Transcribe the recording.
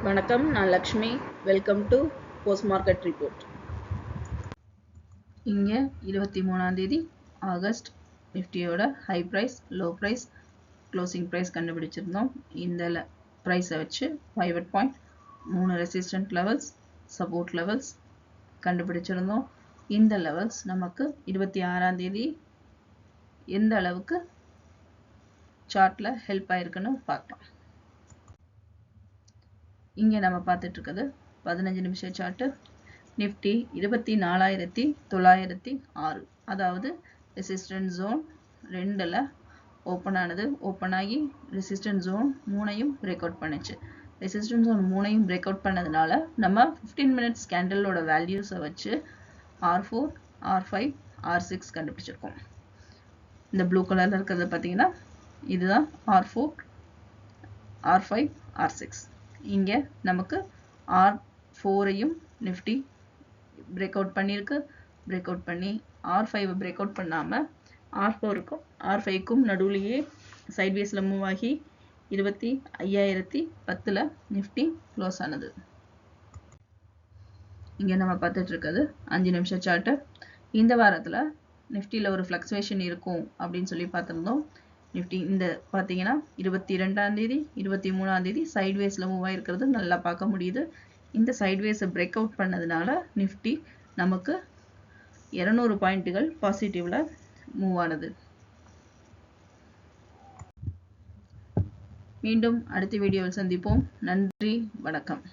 வணக்கம், நான் Lakshmi. Welcome to post market report. இங்கே 23ஆம் தேதி ஆகஸ்ட் நிஃப்டியோட high price, low price, closing price கண்டுபிடிச்சிருந்தோம். இந்த ப்ரைஸை வச்சு pivot point, 3 resistant levels, support levels கண்டுபிடிச்சிருந்தோம். இந்த லெவல்ஸ் நமக்கு 26ஆம் தேதி எந்த அளவுக்கு சார்ட்டில் ஹெல்ப் ஆயிருக்குன்னு பார்க்கலாம். இங்கே நம்ம பார்த்துட்டு இருக்கிறது 15 நிமிஷம் சார்ட்டு. நிஃப்டி 24,906, அதாவது ரெசிஸ்டன்ட் ஜோன் 2ல் ஓப்பன் ஆனது. ஓப்பன் ஆகி ரெசிஸ்டன்ட் ஜோன் 3ஐயும் பிரேக் அவுட் பண்ணுச்சு. ரெசிஸ்டன்ட் ஜோன் 3ஐயும் பிரேக் அவுட் பண்ணதுனால நம்ம 15 மினிட்ஸ் கேண்டலோட வேல்யூஸை வச்சு R4, R5, R6 கண்டுபிடிச்சிருக்கோம். இந்த ப்ளூ கலரில் இருக்கிறது பார்த்தீங்கன்னா இதுதான் R4, R5, R6. இங்கே நமக்கு R4ஐயும் நிஃப்டி பிரேக் அவுட் பண்ணியிருக்கு. பிரேக் அவுட் பண்ணி R5 பிரேக் அவுட் பண்ணாமல் R4க்கும் R5க்கும் நடுவுலையே சைட்வேஸில் மூவ் ஆகி 25,010 நிஃப்டி க்ளோஸ் ஆனது. இங்கே நம்ம பார்த்துட்டு இருக்கிறது 5 நிமிஷம் சார்ட்டு. இந்த வாரத்தில் நிஃப்டியில் ஒரு ஃப்ளக்சுவேஷன் இருக்கும் அப்படின்னு சொல்லி பார்த்துருந்தோம். நிஃப்டி இந்த பார்த்தீங்கன்னா 22ஆம் தேதி 23ஆம் தேதி சைட்வேஸில் மூவ் ஆகிருக்கிறது நல்லா பார்க்க முடியுது. இந்த சைட்வேஸை பிரேக் அவுட் பண்ணதுனால நிஃப்டி நமக்கு 200 பாயிண்ட்டுகள் பாசிட்டிவில் மூவ் ஆனது. மீண்டும் அடுத்த வீடியோவில் சந்திப்போம். நன்றி, வணக்கம்.